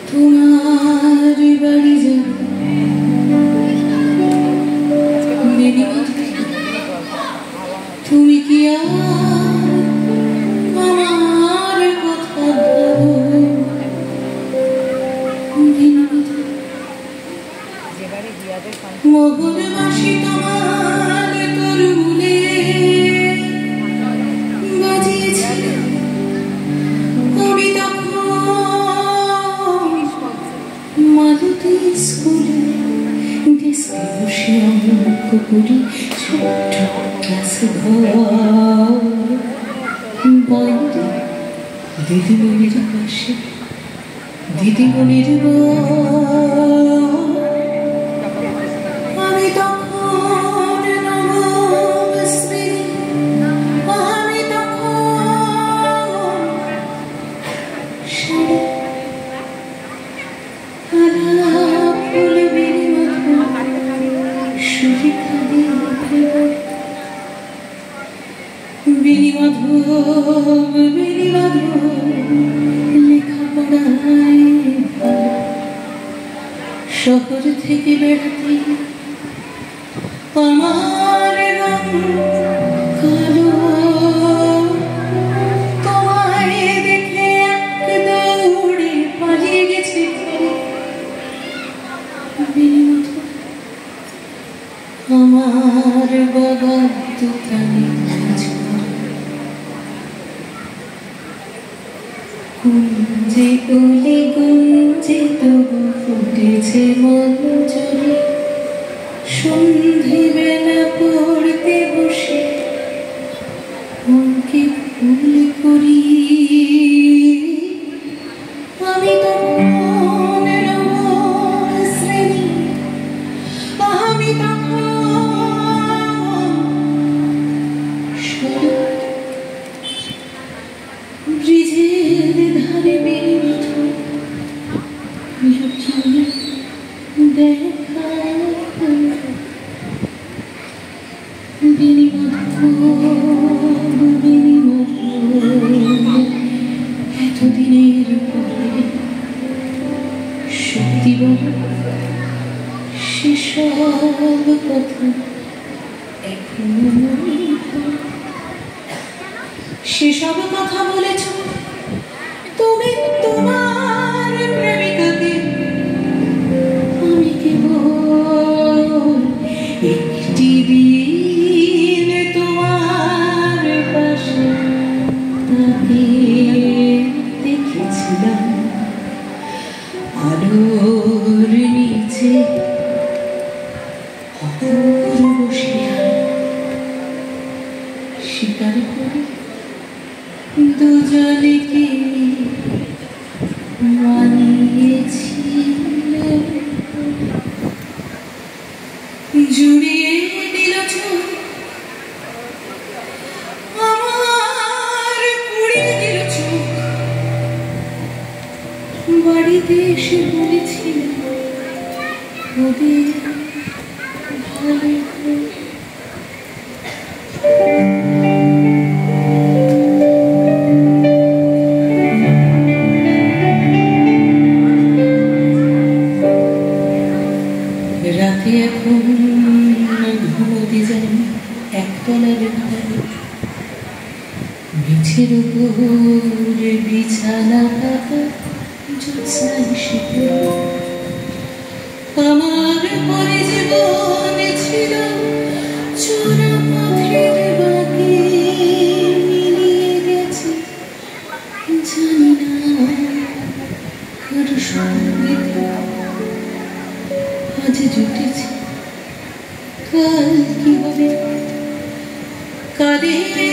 তোমার বাড়ি যাব তুমি কি আমার কথা মোহন বাসি তোমার তরুলে বাজিয়েছিল আমি তখন মালতী স্কুলে ডেস্কে বসে অঙ্ক করি ছোট্ট ক্লাস ঘর বাইরে দিদিমণির পাশে দিদিমণির আমি তখন নবম শ্রেণী আমি তখন আলাপ ফুল বেণীমাধব লেখাপড়ায় শহর থেকে বেড়াতে আমার রং কালো তোমায় দেখে এক দৌড়ে পালিয়ে গেছে আমার বাবা দোকানে কাজ করে গুঞ্জে তোলে গুঞ্জে তবু ফুটেছে মঞ্জরি সন্ধ্যেবেলা পড়তে বসে মনকে ফুল করি আমি তখন নবম শ্রেণী আমি তখন ব্রিজের ধারে দেখা এতদিনের পরে সত্যি বল সেসব কথা এখনো মনে পড়ে সেসব কথা বলেছ তুমি তোমার প্রেমিকাকে আমি কেবল একটি দিন তোমার পাশে তাকে দেখেছিলাম আলোর নিচে অপূর্ব শিকার করে দুজনে কি মানিয়েছিল জুড়িয়ে দিল চোখ আমার পুড়িয়ে দিল চোখ বাড়িতে এসে বলেছিল ওদের ভালো রাতে এখন ঘুমোতে যাই একতলার ঘরে বিছের উপর বিছানা পাতা জ্যোৎস্নায় শীতে আমার পরে জীবন ছিল চোরা পথের বাকি মিলিয়ে গেছে জানি না কার সঙ্গে আজ জুটেছে কাল কি হবে কালে